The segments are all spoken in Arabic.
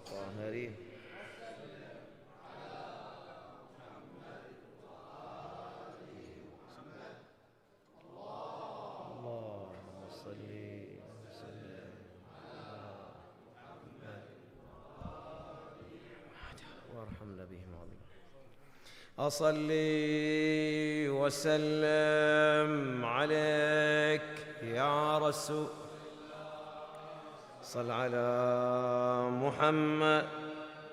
الطاهرين. اللهم صل وسلم وارحمنا بهم عظيم. أصلي وسلم عليك يا رسول. صل على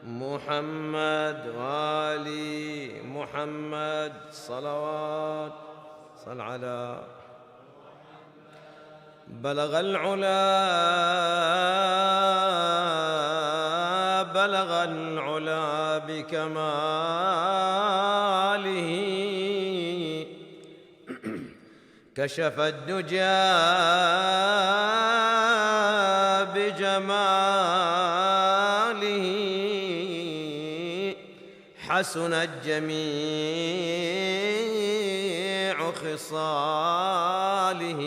محمد وآل محمد صلوات. صل على بلغ العلا بكماله، كشف الدجى بجماله، حسنت جميع خصاله.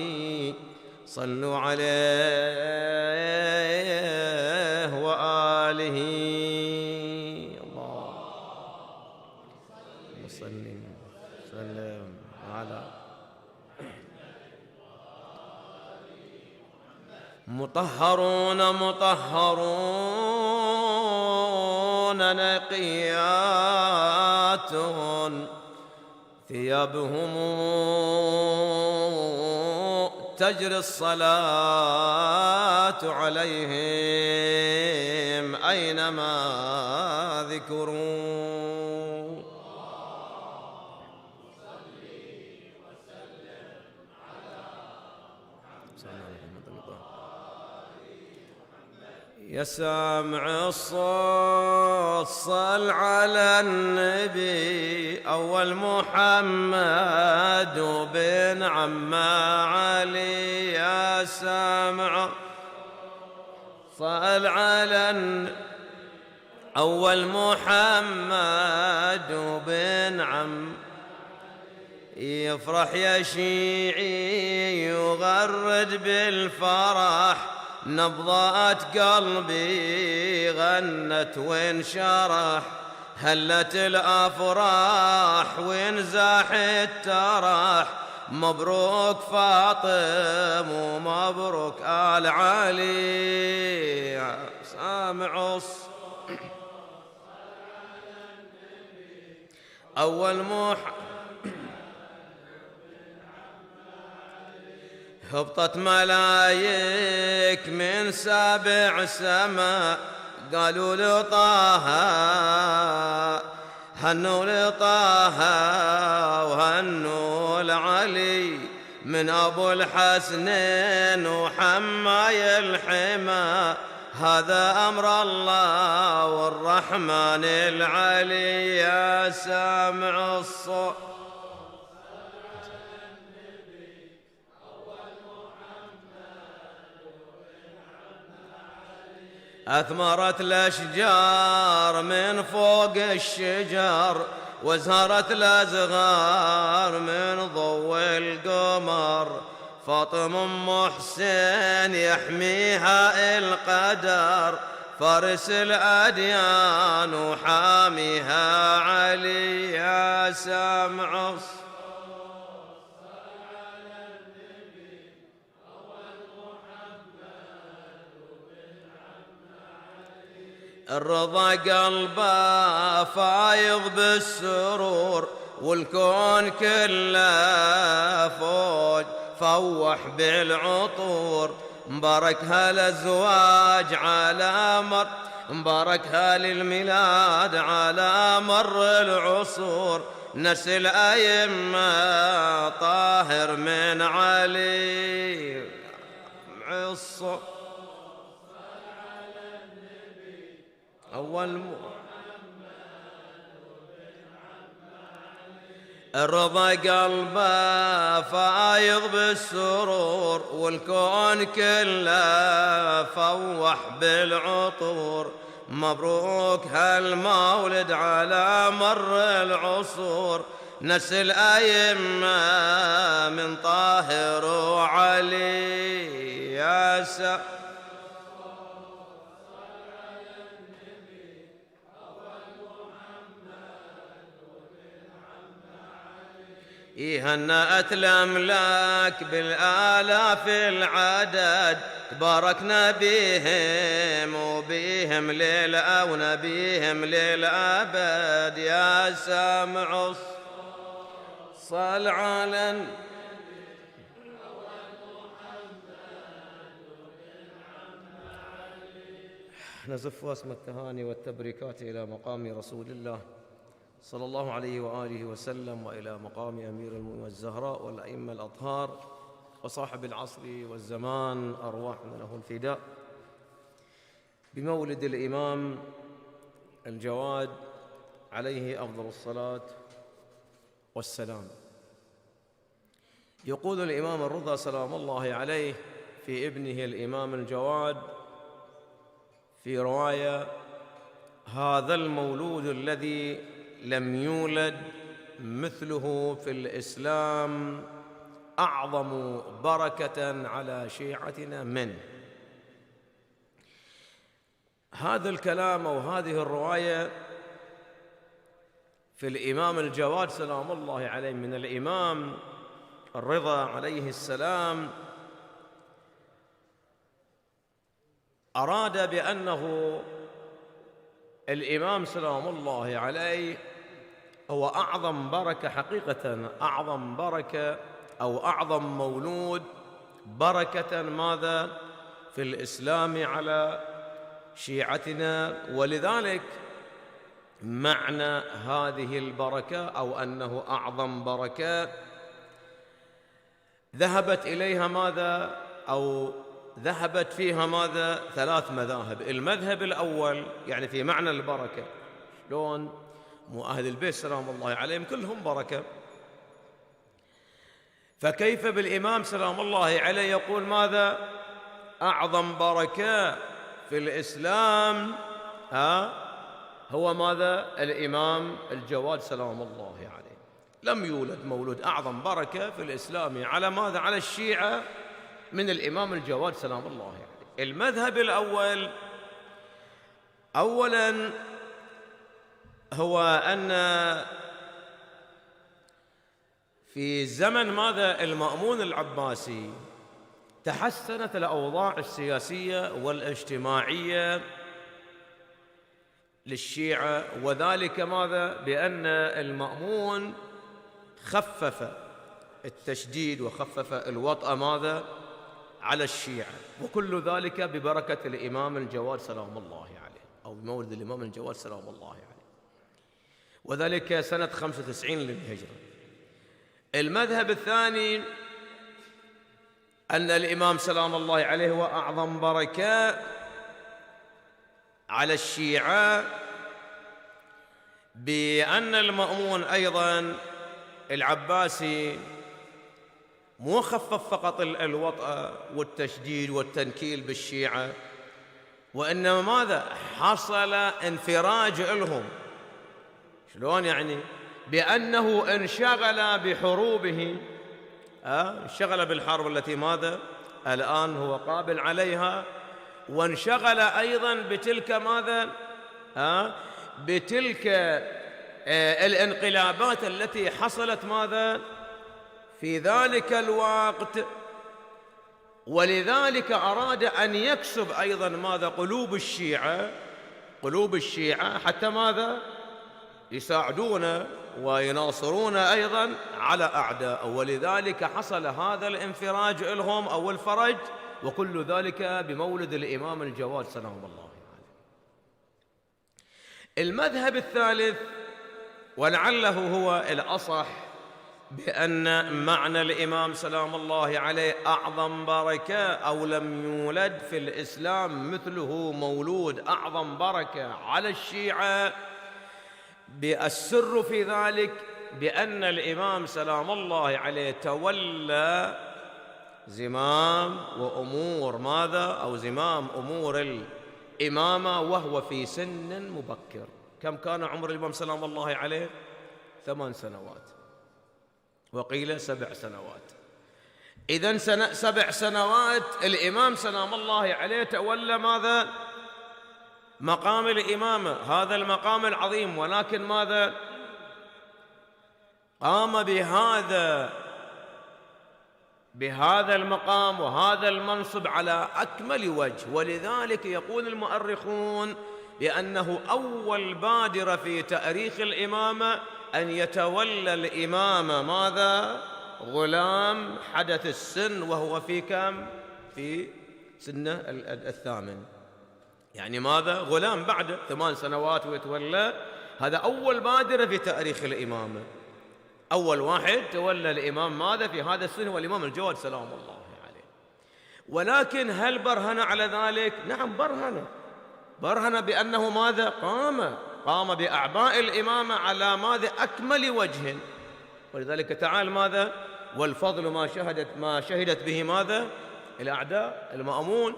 صلوا عليه وآله. اللهم صل وسلم على مطهرون نقيات، ثيابهم تجري الصلاة عليهم أينما ذكروا. يا سامع الصوت صل على النبي، أول محمد وبن عم علي. يا سامع صل على أول محمد وبن عم. يفرح يا شيعي يغرد بالفرح، نبضات قلبي غنت وانشرح. هلت الأفراح وانزاح الترح، مبروك فاطم ومبروك آل علي. سامع أول هبطت ملايك من سابع سما، قالوا لطه هنوا لطه وهنوا لعلي، من أبو الحسنين وحماي الحما. هذا أمر الله والرحمن العلي. يا سامع الصوت أثمرت الأشجار من فوق الشجر، وازهرت الأزغار من ضوء القمر. فاطم أم حسين يحميها القدر، فارس الأديان وحاميها علي. يا سامع الرضا قلبه فايض بالسرور، والكون كله فوج فوح بالعطور. مبارك هالازواج على مر، مبارك هالميلاد على مر العصور. نسل أئمة طاهر من علي. عصر أول الرضا قلبه فايض بالسرور، والكون كله فوح بالعطور. مبروك هالمولد على مر العصور، نسل أئمة من طاهر وعلي. يا هنأت الأملاك بالآلاف العدد، تباركنا بهم وبيهم ليلة ونبيهم للأبد. يا سامع صل على نزف واسم التهاني والتبريكات إلى مقام رسول الله صلى الله عليه وآله وسلم، وإلى مقام أمير المؤمنين الزهراء والأئمة الأطهار وصاحب العصر والزمان، أرواحنا له الفداء، بمولد الإمام الجواد عليه أفضل الصلاة والسلام. يقول الإمام الرضا سلام الله عليه في ابنه الإمام الجواد في رواية: هذا المولود الذي لم يولد مثله في الإسلام أعظم بركة على شيعتنا منه. هذا الكلام أو هذه الرواية في الإمام الجواد سلام الله عليه من الإمام الرضا عليه السلام، أراد بأنه الإمام سلام الله عليه هو أعظم بركة، حقيقة أعظم بركة أو أعظم مولود بركة ماذا في الإسلام على شيعتنا. ولذلك معنى هذه البركة أو أنه أعظم بركة ذهبت إليها ماذا أو ذهبت فيها ماذا 3 مذاهب. المذهب الأول يعني في معنى البركة، شلون مو أهل البيت سلام الله عليهم كلهم بركة، فكيف بالإمام سلام الله عليه يقول ماذا أعظم بركة في الإسلام هو ماذا الإمام الجواد سلام الله عليه. لم يولد مولود أعظم بركة في الإسلام على ماذا على الشيعة من الإمام الجواد سلام الله عليه. المذهب الأول أولاً هو أن في زمن ماذا المأمون العباسي تحسنت الأوضاع السياسية والاجتماعية للشيعة، وذلك ماذا بأن المأمون خفف التشديد وخفف الوطأ ماذا على الشيعة، وكل ذلك ببركة الإمام الجواد سلام الله عليه أو بمولد الإمام الجواد سلام الله عليه، وذلك سنة 95 للهجرة. المذهب الثاني أن الإمام سلام الله عليه هو أعظم بركة على الشيعة بأن المأمون أيضا العباسي مو خفف فقط الوطأ والتشديد والتنكيل بالشيعة، وإنما ماذا حصل انفراج لهم. شلون يعني؟ بأنه انشغل بحروبه، انشغل بالحرب التي ماذا الآن هو قابل عليها، وانشغل أيضا بتلك ماذا بتلك الانقلابات التي حصلت ماذا في ذلك الوقت، ولذلك أراد أن يكسب أيضا ماذا قلوب الشيعة حتى ماذا يساعدون ويناصرون أيضا على أعداء، ولذلك حصل هذا الانفراج لهم أو الفرج، وكل ذلك بمولد الإمام الجواد سلام الله عليه. المذهب الثالث ولعله هو الأصح بأن معنى الإمام سلام الله عليه أعظم بركة أو لم يولد في الإسلام مثله مولود أعظم بركة على الشيعة، بالسر في ذلك بأن الإمام سلام الله عليه تولى زمام وأمور ماذا أو زمام أمور الإمامة وهو في سن مبكر. كم كان عمر الإمام سلام الله عليه؟ 8 سنوات، وقيل 7 سنوات. إذن 7 سنوات الإمام سلام الله عليه تولى ماذا مقام الإمامة، هذا المقام العظيم، ولكن ماذا قام بهذا المقام وهذا المنصب على أكمل وجه. ولذلك يقول المؤرخون بأنه أول بادرة في تأريخ الإمامة أن يتولى الإمامة ماذا؟ غلام حدث السن، وهو في كم؟ في سنه الثامن، يعني ماذا؟ غلام بعد 8 سنوات ويتولى. هذا أول بادرة في تأريخ الإمامة، أول واحد تولى الإمام ماذا في هذا السن هو الإمام الجواد سلام الله عليه. ولكن هل برهن على ذلك؟ نعم برهن بأنه ماذا؟ قام بأعباء الإمامة على ماذا؟ أكمل وجه. ولذلك تعال ماذا؟ والفضل ما شهدت به ماذا؟ الأعداء. المأمون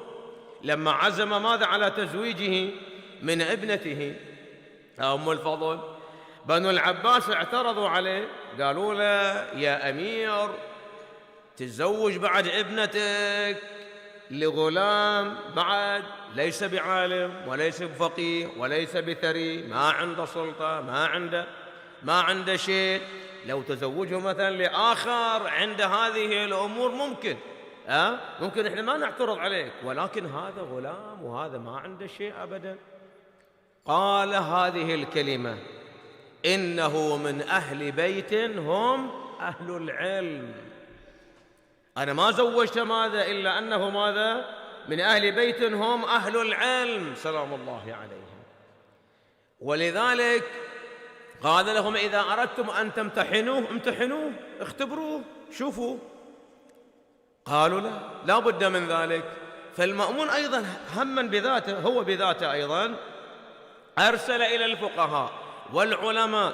لما عزم ماذا؟ على تزويجه من ابنته أم الفضل، بنو العباس اعترضوا عليه، قالوا له يا أمير تتزوج بعد ابنتك لغلام بعد ليس بعالم وليس بفقيه وليس بثري، ما عنده سلطة، ما عنده شيء. لو تزوجه مثلا لآخر عند هذه الأمور ممكن احنا ما نعترض عليك، ولكن هذا غلام وهذا ما عنده شيء أبدا. قال هذه الكلمة: إنه من أهل بيت هم أهل العلم. أنا ما زوجت ماذا إلا أنه ماذا؟ من أهل بيت هم أهل العلم سلام الله عليهم. ولذلك قال لهم: إذا أردتم أن امتحنوه اختبروه شوفوا. قالوا لا بد من ذلك. فالمأمون أيضا هما بذاته، هو بذاته أيضا أرسل إلى الفقهاء والعلماء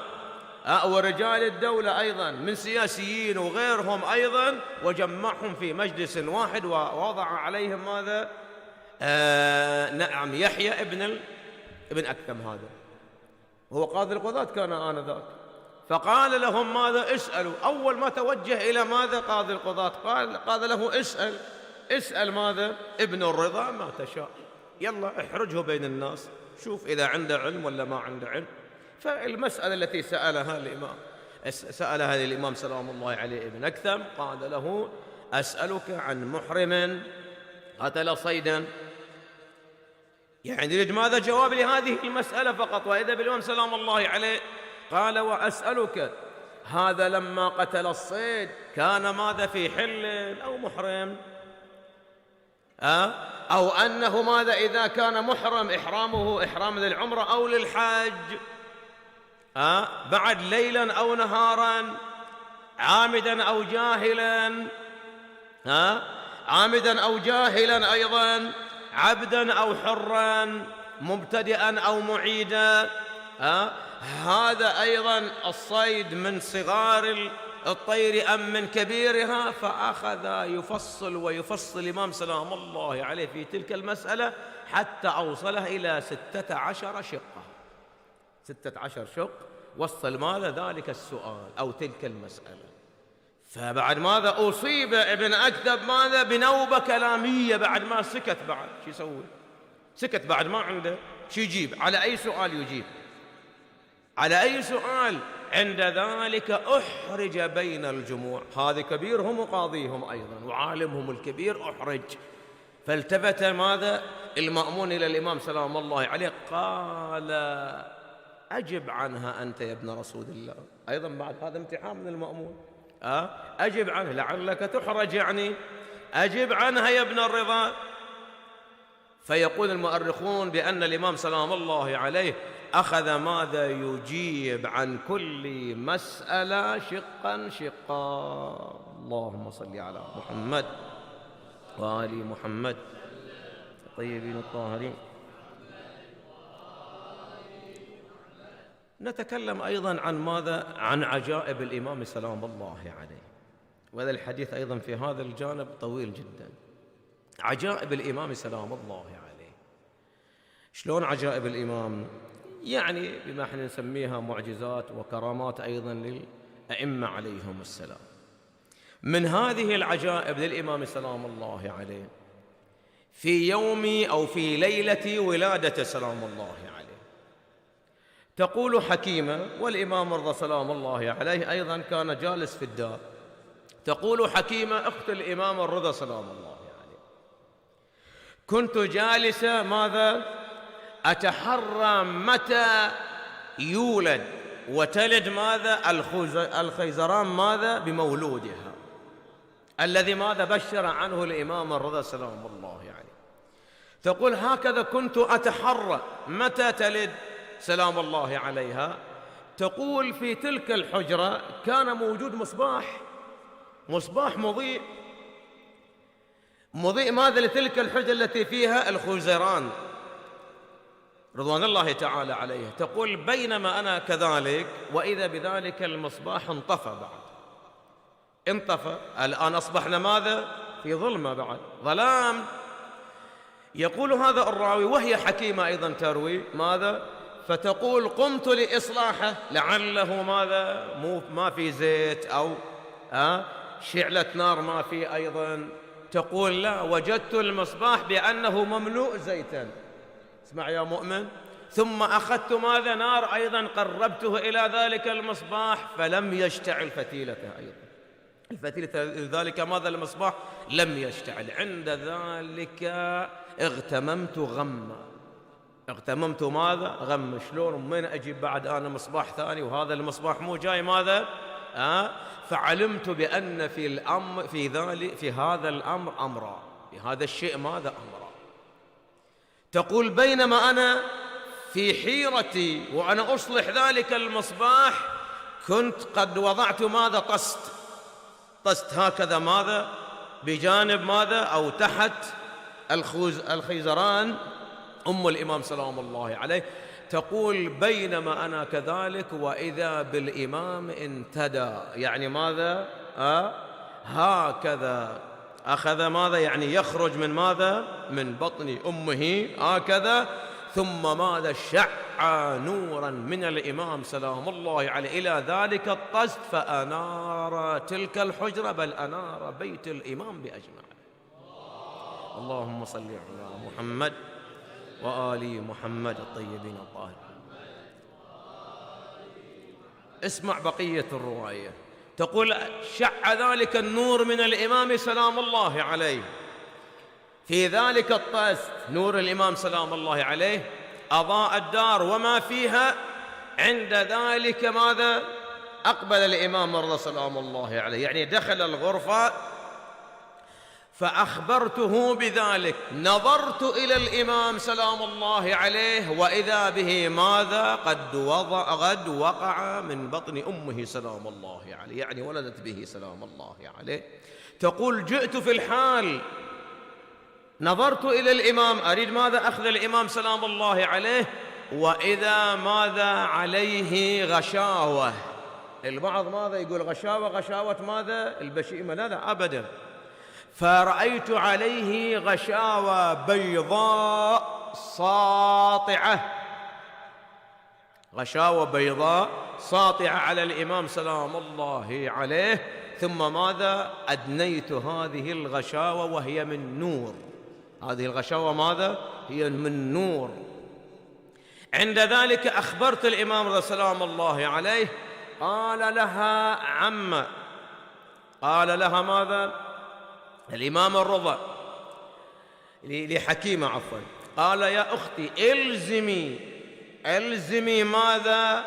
ورجال الدولة أيضا من سياسيين وغيرهم أيضا، وجمعهم في مجلس واحد ووضع عليهم ماذا؟ نعم يحيى ابن أكثم، هذا هو قاضي القضاة كان آنذاك. فقال لهم ماذا؟ اسألوا. أول ما توجه إلى ماذا؟ قاضي القضاة قال له اسأل ماذا؟ ابن الرضا ما تشاء، يلا احرجه بين الناس، شوف إذا عنده علم ولا ما عنده علم. فالمسألة التي سألها الإمام سلام الله عليه ابن أكثم، قال له: أسألك عن محرم قتل صيدا. يعني يريد ماذا؟ جواب لهذه المسألة فقط. وإذا بالإمام سلام الله عليه قال: وأسألك هذا لما قتل الصيد كان ماذا؟ في حل أو محرم؟ أو أنه ماذا إذا كان محرم إحرامه إحرام للعمرة أو للحج، بعد ليلا أو نهارا، عامدا أو جاهلا، عامدا أو جاهلا أيضا، عبدا أو حرا، مبتدئا أو معيدا. هذا أيضا الصيد من صغار الطير أم من كبيرها. فأخذ يفصل الإمام سلام الله عليه في تلك المسألة حتى أوصلها إلى 16 شقة. 16 شق وصل ماذا؟ ذلك السؤال أو تلك المسألة. فبعد ماذا؟ أصيب ابن أكثم ماذا؟ بنوبة كلامية بعد ما سكت. بعد شو يسوي؟ سكت بعد ما عنده شو يجيب، على أي سؤال يجيب، على أي سؤال. عند ذلك أحرج بين الجموع. هذا كبيرهم وقاضيهم أيضا وعالمهم الكبير أحرج. فالتفت ماذا؟ المأمون إلى الإمام سلام الله عليه قال: أجب عنها أنت يا ابن رسول الله. أيضا بعد هذا امتحان من المأمون، أجب عنها لعلك تحرج، يعني أجب عنها يا ابن الرضا. فيقول المؤرخون بأن الإمام سلام الله عليه أخذ ماذا؟ يجيب عن كل مسألة شقا شقا. اللهم صل على محمد وآل محمد الطيبين الطاهرين. نتكلم أيضا عن ماذا؟ عن عجائب الإمام سلام الله عليه. وهذا الحديث أيضا في هذا الجانب طويل جدا. عجائب الإمام سلام الله عليه. شلون عجائب الإمام؟ يعني بما احنا نسميها معجزات وكرامات أيضا للأئمة عليهم السلام. من هذه العجائب للإمام سلام الله عليه في يوم أو في ليلة ولادة سلام الله عليه تقول حكيمة، والإمام رضا سلام الله عليه أيضا كان جالس في الدار. تقول حكيمة أخت الإمام الرضا سلام الله عليه: كنت جالسة ماذا أتحرى متى يولد وتلد ماذا الخيزران ماذا بمولودها الذي ماذا بشر عنه الإمام الرضا سلام الله عليه. تقول هكذا كنت أتحرى متى تلد سلام الله عليها. تقول في تلك الحجرة كان موجود مصباح مضيء ماذا لتلك الحجرة التي فيها الخيزران رضوان الله تعالى عليه. تقول بينما أنا كذلك وإذا بذلك المصباح انطفى الآن أصبحنا ماذا في ظلمة بعد ظلام. يقول هذا الراوي وهي حكيمة أيضا تروي ماذا، فتقول قمت لإصلاحه لعله ماذا ما في زيت أو شعلة نار ما في أيضا. تقول لا، وجدت المصباح بأنه مملوء زيتا. اسمع يا مؤمن. ثم أخذت ماذا نار أيضا قربته إلى ذلك المصباح فلم يشتعل فتيلته أيضا. الفتيلة ذلك ماذا المصباح لم يشتعل. عند ذلك اغتممت ماذا غم. شلون من أجيب بعد أنا مصباح ثاني وهذا المصباح مو جاي ماذا فعلمت بأن في هذا الأمر أمرا، في هذا الشيء ماذا أمرا. تقول بينما أنا في حيرتي وأنا أصلح ذلك المصباح كنت قد وضعت ماذا طست هكذا ماذا بجانب ماذا أو تحت الخيزران أم الإمام سلام الله عليه. تقول بينما أنا كذلك وإذا بالإمام انتدى، يعني ماذا هكذا أخذ ماذا يعني يخرج من ماذا من بطن أمه هكذا، ثم ماذا شع نورا من الإمام سلام الله عليه إلى ذلك الطست فأنار تلك الحجرة بل أنار بيت الإمام بأجمع. اللهم صل على محمد وآل محمد الطيبين الطاهرين. اسمع بقية الرواية. تقول شع ذلك النور من الإمام سلام الله عليه في ذلك الطست، نور الإمام سلام الله عليه أضاء الدار وما فيها. عند ذلك ماذا أقبل الإمام الرضا سلام الله عليه، يعني دخل الغرفة فأخبرته بذلك. نظرت إلى الإمام سلام الله عليه وإذا به ماذا قد وقع من بطن أمه سلام الله عليه، يعني ولدت به سلام الله عليه. تقول جئت في الحال نظرت إلى الإمام أريد ماذا أخذ الإمام سلام الله عليه وإذا ماذا عليه غشاوة. البعض ماذا يقول غشاوة ماذا البشيمة، لا أبدا. فرأيت عليه غشاوة بيضاء ساطعة على الإمام سلام الله عليه. ثم ماذا أدنيت هذه الغشاوة وهي من نور. هذه الغشاوة ماذا هي من نور. عند ذلك أخبرت الإمام رضي سلام الله عليه. قال لها ماذا الإمام الرضا لحكيمة عفوا، قال يا أختي الزمي ماذا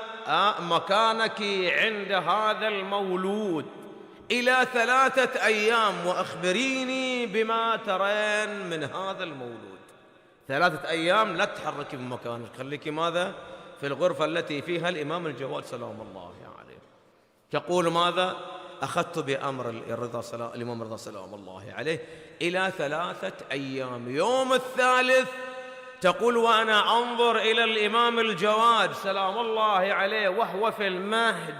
مكانك عند هذا المولود إلى 3 أيام وأخبريني بما ترين من هذا المولود. 3 أيام لا تتحركي من مكانك، خليكي ماذا في الغرفة التي فيها الإمام الجواد سلام الله عليه. تقول ماذا أخذت بأمر الإمام الرضا سلام الله عليه إلى 3 أيام. يوم الثالث تقول وأنا أنظر إلى الإمام الجواد سلام الله عليه وهو في المهد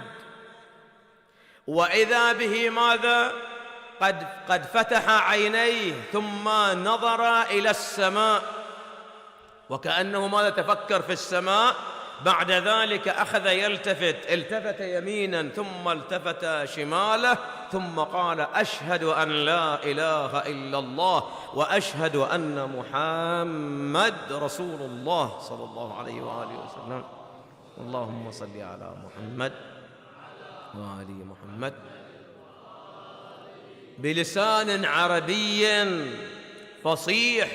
وإذا به ماذا قد فتح عينيه ثم نظر إلى السماء وكأنه ماذا تفكر في السماء. بعد ذلك أخذ التفت يمينا ثم التفت شماله ثم قال أشهد أن لا إله إلا الله وأشهد أن محمد رسول الله صلى الله عليه وآله وسلم. اللهم صل على محمد وآل محمد بلسان عربي فصيح.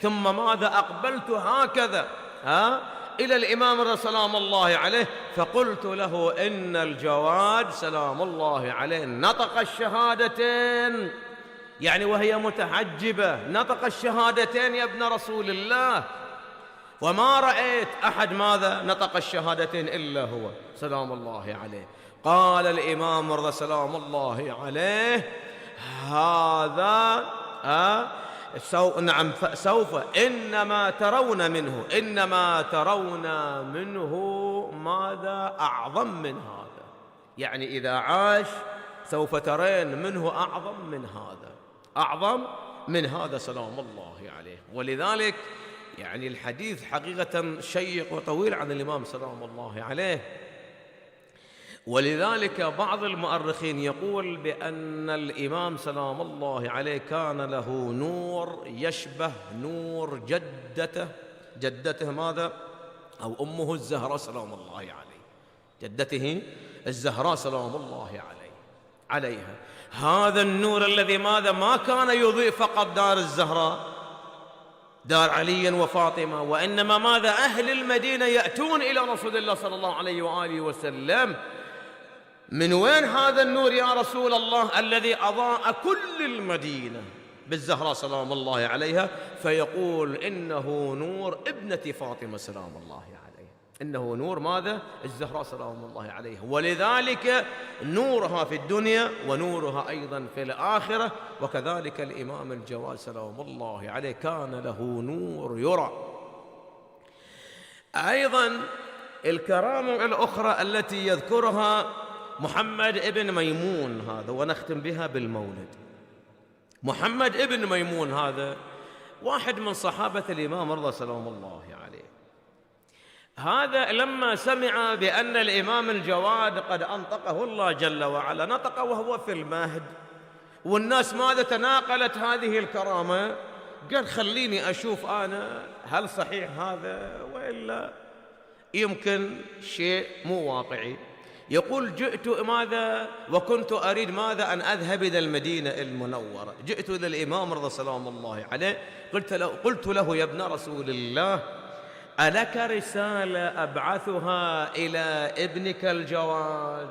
ثم ماذا؟ أقبلت هكذا إلى الإمام الرضا سلام الله عليه فقلت له إن الجواد سلام الله عليه نطق الشهادتين، يعني وهي متحجبة نطق الشهادتين يا ابن رسول الله، وما رأيت أحد ماذا نطق الشهادتين إلا هو سلام الله عليه. قال الإمام الرضا سلام الله عليه هذا نعم سوف إنما ترون منه ماذا أعظم من هذا، يعني إذا عاش سوف ترين منه أعظم من هذا سلام الله عليه. ولذلك يعني الحديث حقيقة شيق وطويل عن الإمام سلام الله عليه. ولذلك بعض المؤرخين يقول بأن الإمام سلام الله عليه كان له نور يشبه نور جدته ماذا؟ أو أمه الزهراء سلام الله عليه، جدته الزهراء سلام الله عليها. هذا النور الذي ماذا؟ ما كان يضيء فقط دار الزهراء دار علي وفاطمة، وإنما ماذا؟ أهل المدينة يأتون إلى رسول الله صلى الله عليه وآله وسلم. من وين هذا النور يا رسول الله الذي أضاء كل المدينة بالزهراء سلام الله عليها؟ فيقول إنه نور ابنة فاطمة سلام الله عليها، إنه نور ماذا؟ الزهراء سلام الله عليها. ولذلك نورها في الدنيا ونورها أيضا في الآخرة. وكذلك الإمام الجواد سلام الله عليه كان له نور يرى. أيضا الكرامة الأخرى التي يذكرها محمد ابن ميمون هذا، ونختم بها بالمولد. محمد ابن ميمون هذا واحد من صحابة الإمام الرضا سلام الله عليه. هذا لما سمع بأن الإمام الجواد قد أنطقه الله جل وعلا، نطق وهو في المهد، والناس ماذا؟ تناقلت هذه الكرامة. قال خليني أشوف أنا هل صحيح هذا وإلا يمكن شيء مو واقعي. يقول جئت ماذا؟ وكنت أريد ماذا؟ أن أذهب إلى المدينة المنورة. جئت إلى الإمام رضي سلام الله عليه قلت له يا ابن رسول الله ألك رسالة أبعثها إلى ابنك الجواد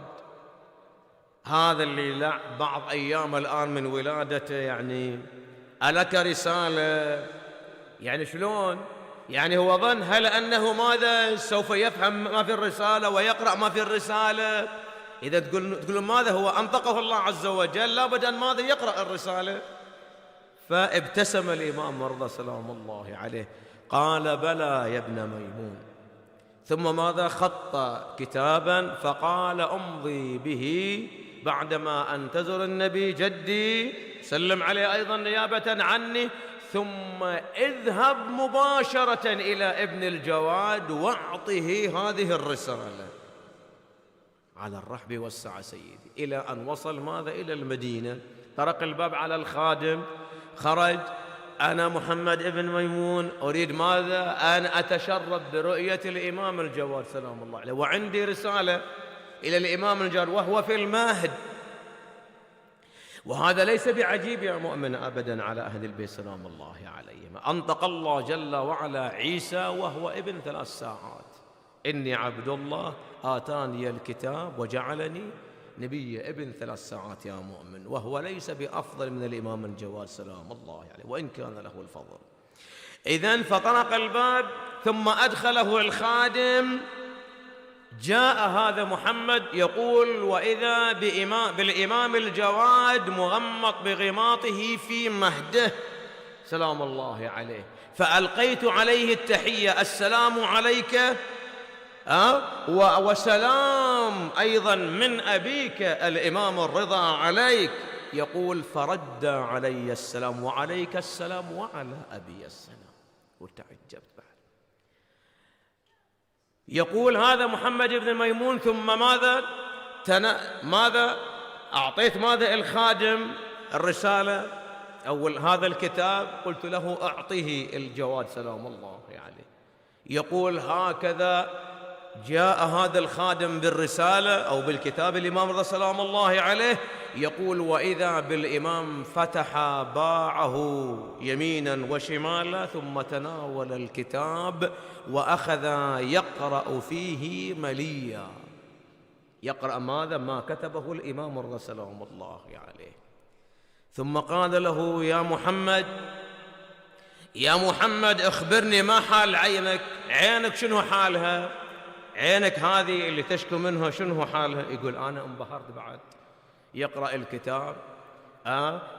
هذا اللي بعض أيام الآن من ولادته، يعني ألك رسالة؟ يعني شلون؟ يعني هو ظن هل أنه ماذا؟ سوف يفهم ما في الرسالة ويقرأ ما في الرسالة؟ إذا تقول ماذا؟ هو أنطقه الله عز وجل، لابد أن ماذا؟ يقرأ الرسالة. فابتسم الإمام رضي سلام الله عليه قال بلى يا ابن ميمون. ثم ماذا؟ خط كتابا فقال امضي به بعدما أنتظر النبي جدي سلم عليه أيضا نيابة عني، ثم اذهب مباشرة إلى ابن الجواد واعطه هذه الرسالة. على الرحب والسعة سيدي، إلى أن وصل ماذا؟ إلى المدينة. طرق الباب على الخادم، خرج. أنا محمد ابن ميمون أريد ماذا؟ أن أتشرف برؤية الإمام الجواد سلام الله عليه، وعندي رسالة إلى الإمام الجواد وهو في المهد. وهذا ليس بعجيب يا مؤمن أبدا على أهل البيت سلام الله عليهم. أنطق الله جل وعلا عيسى وهو ابن 3 ساعات: إني عبد الله آتاني الكتاب وجعلني نبي. ابن 3 ساعات يا مؤمن، وهو ليس بأفضل من الإمام الجواد سلام الله عليه وإن كان له الفضل. إذن فطرق الباب ثم أدخله الخادم. جاء هذا محمد يقول وإذا بالإمام الجواد مغمط بغماطه في مهده سلام الله عليه. فألقيت عليه التحية: السلام عليك وسلام أيضا من أبيك الإمام الرضا عليك. يقول فرد علي السلام وعليك السلام وعلى أبي السلام. وتعجبت بعد. يقول هذا محمد بن ميمون ثم ماذا أعطيت ماذا الخادم الرسالة أو هذا الكتاب، قلت له أعطيه الجواد سلام الله عليه. يقول هكذا جاء هذا الخادم بالرسالة أو بالكتاب الإمام رضا سلام الله عليه، يقول: وإذا بالإمام فتح باعه يمينا وشمالا ثم تناول الكتاب وأخذ يقرأ فيه مليا. يقرأ ماذا؟ ما كتبه الإمام رضا سلام الله عليه. ثم قال له: يا محمد اخبرني ما حال عينك؟ عينك شنو حالها؟ عينك هذه اللي تشكو منها شنو حالها؟ يقول: أنا انبهرت بعد. يقرأ الكتاب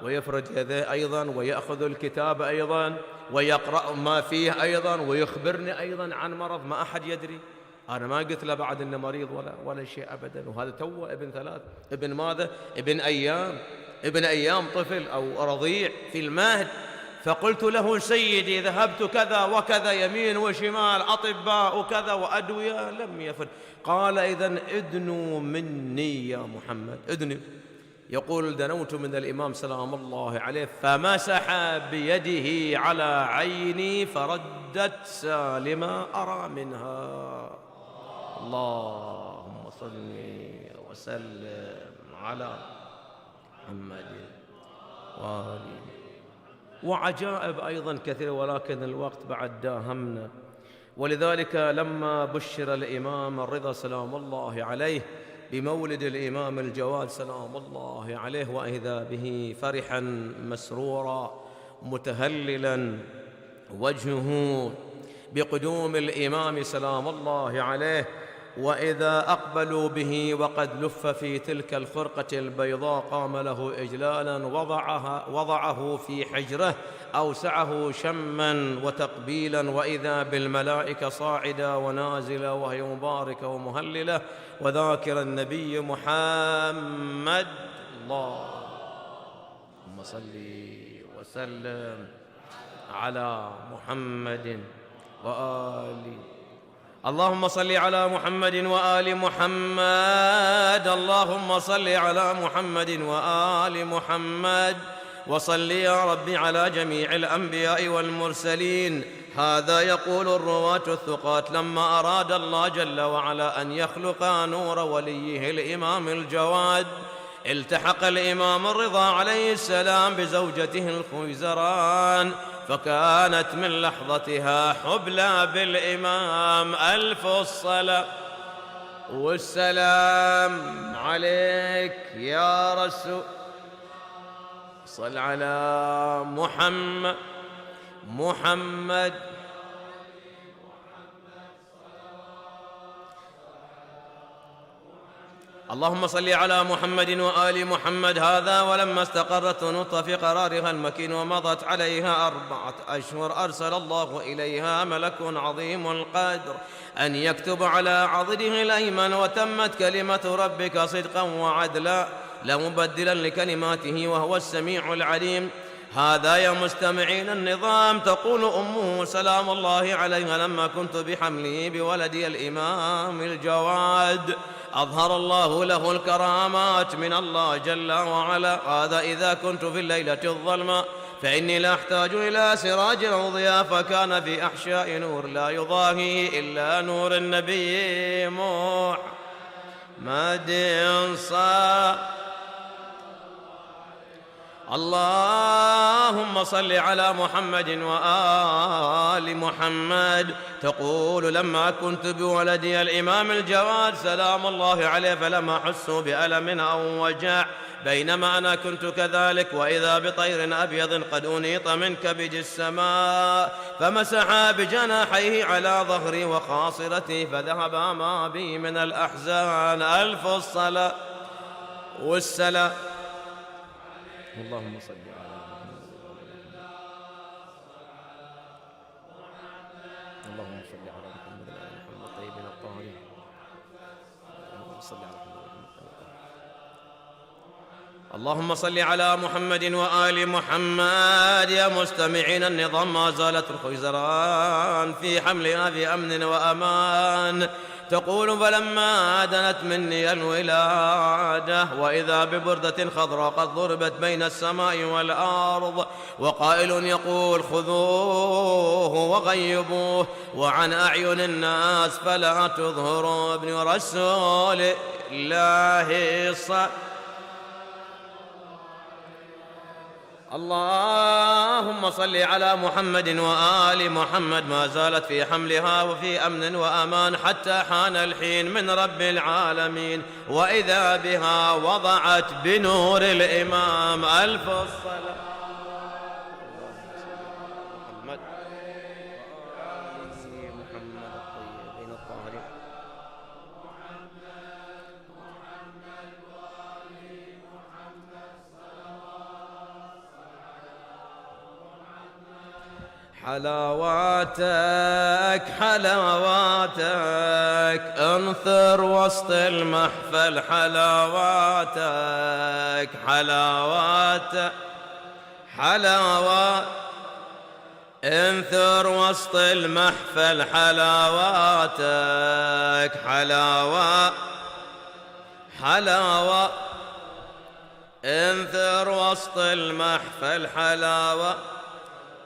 ويفرد يديه أيضا ويأخذ الكتاب أيضا ويقرأ ما فيه أيضا ويخبرني أيضا عن مرض ما أحد يدري. أنا ما قلت له بعد إنه مريض ولا شيء أبدا، وهذا توه ابن ماذا؟ ابن أيام طفل أو رضيع في المهد. فقلت له: سيدي ذهبت كذا وكذا يمين وشمال أطباء وكذا وأدوية لم يفل. قال: إذن ادنوا مني يا محمد، ادنوا. يقول: دنوت من الإمام سلام الله عليه فمسح بيده على عيني فردت سالما أرى منها. اللهم صل وسلم على محمد وآله. وعجائب أيضا كثير، ولكن الوقت بعد داهمنا. ولذلك لما بشر الإمام الرضا سلام الله عليه بمولد الإمام الجواد سلام الله عليه، وإذا به فرحا مسرورا متهللا وجهه بقدوم الإمام سلام الله عليه، وإذا أقبلوا به وقد لف في تلك الخرقة البيضاء قام له إجلالا، وضعه في حجره، أوسعه شما وتقبيلا، وإذا بالملائكة صاعدة ونازلة وهي مباركة ومهللة وذاكر النبي محمد. اللهم صل وسلم على محمد وآله. اللهم صل على محمد وآل محمد. اللهم صل على محمد وآل محمد. وصل يا رب على جميع الأنبياء والمرسلين. هذا يقول الرواة الثقات: لما أراد الله جل وعلا أن يخلق نور وليه الإمام الجواد، التحق الإمام الرضا عليه السلام بزوجته الخيزران، فكانت من لحظتها حبلى بالإمام. ألف الصلاة والسلام عليك يا رسول. صل على محمد. اللهم صل على محمد وآل محمد. هذا ولما استقرت نطفة في قرارها المكين ومضت عليها 4 أشهر أرسل الله إليها ملك عظيم القدر أن يكتب على عضده الأيمن: وتمت كلمة ربك صدقا وعدلا لا مبدلا لكلماته وهو السميع العليم. هذا يا مستمعين النظام. تقول أمه سلام الله عليها: لما كنت بحمله بولدي الإمام الجواد أظهر الله له الكرامات من الله جل وعلا. هذا إذا كنت في الليلة الظلمة فإني لا أحتاج إلى سراج أو ضياء، فكان في أحشاء نور لا يضاهي إلا نور النبي محمد اللهم صل على محمد وآل محمد. تقول: لما كنت بولدي الإمام الجواد سلام الله عليه فلم أحس بألم أو وجع، بينما أنا كنت كذلك، وإذا بطير أبيض قد أنيط من كبد السماء فمسحا بجناحيه على ظهري وخاصرتي فذهبا ما بي من الأحزان. ألف الصلاة والسلام. اللهم صل على محمد. اللهم صل على محمد وعلى محمد الطيبين الطاهرين. اللهم صل على محمد. اللهم صل على محمد وآل محمد. يا مستمعين النظام، ما زالت الخيزران في حملها في أمن وأمان، تقول فلما دنت مني الولادة وإذا ببردة خضراء قد ضربت بين السماء والأرض، وقائل يقول خذوه وغيبوه وعن أعين الناس فلا تظهروا. ابن رسول الله اللهم صل على محمد وآل محمد. ما زالت في حملها وفي أمن وأمان حتى حان الحين من رب العالمين، وإذا بها وضعت بنور الإمام ألف الصلاة. حلاواتك حلاواتك انثر وسط المحفل، حلاواتك حلاواتك حلاوات انثر وسط المحفل، حلاواتك حلاوات حلاوات انثر وسط المحفل، حلاوة.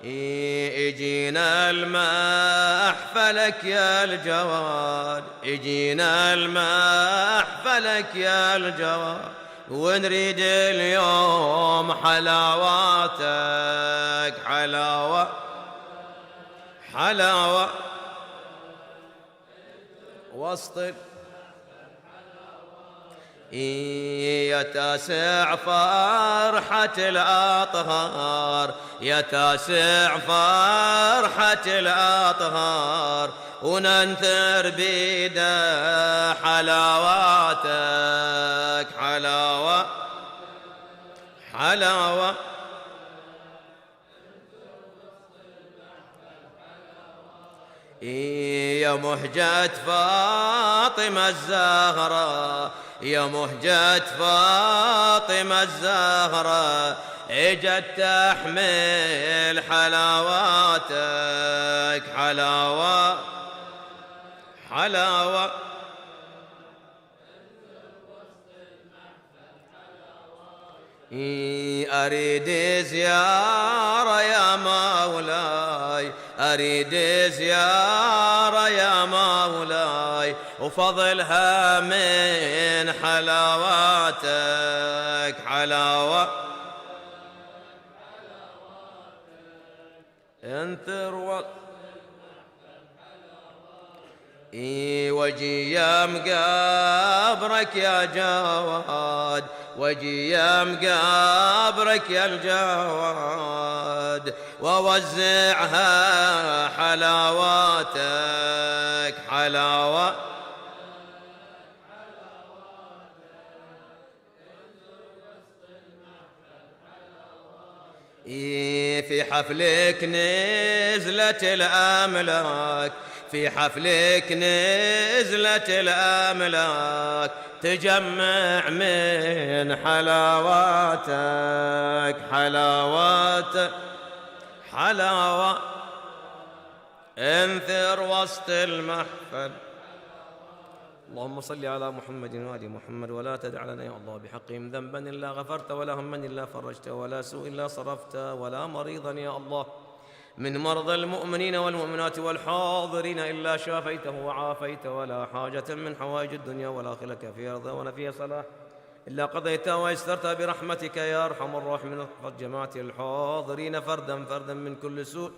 يجينا الماء احفلك يا الجواد، يجينا الماء احفلك يا الجواد، ونريد اليوم حلاواتك حلاوة حلاوة وسط يا تاسع فرحة الأطهار، يا تاسع فرحة الأطهار، وننثر بيده حلاواتك حلاوة حلاوة. يا مهجة فاطمة الزهراء، يا مهجة فاطمة الزهراء، اجت تحمل حلاواتك حلاوة حلاوة. أريد زيارة يا مولاي، أريد زيارة يا مولاي، وفضلها من حلاواتك حلاوة. انثر وجي يا مقابرك يا جواد، وجي يا مقابرك يا الجواد، ووزعها حلاواتك حلاوة. في حفلك نزلت الأملاك، في حفلك نزلت الأملاك، تجمع من حلاواتك حلاواتك حلاوة. انثر وسط المحفل. اللهم صل على محمد وآل محمد، ولا تدع لنا يا الله بحقهم ذنبا إلا غفرت، ولا هما إلا فرجت، ولا سوء إلا صرفت، ولا مريضا يا الله من مرضى المؤمنين والمؤمنات والحاضرين إلا شافيته وعافيت، ولا حاجة من حوائج الدنيا والآخرة فيها رضا ونفيها صلاح إلا قضيتها ويسرتها برحمتك يا أرحم الراحمين. قد جمعت الحاضرين فردا فردا من كل سوء،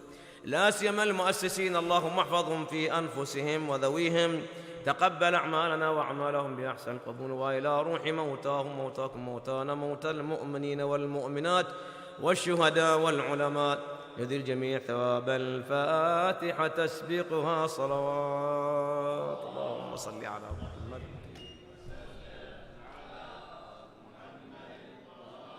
لا سيما المؤسسين، اللهم احفظهم في أنفسهم وذويهم، تقبل أعمالنا وأعمالهم بأحسن قبول، وإلى روح موتاهم موتاكم موتانا موتى المؤمنين والمؤمنات والشهداء والعلماء، يذي الجميع ثواب الفاتحة تسبقها صلوات. اللهم صل على محمد.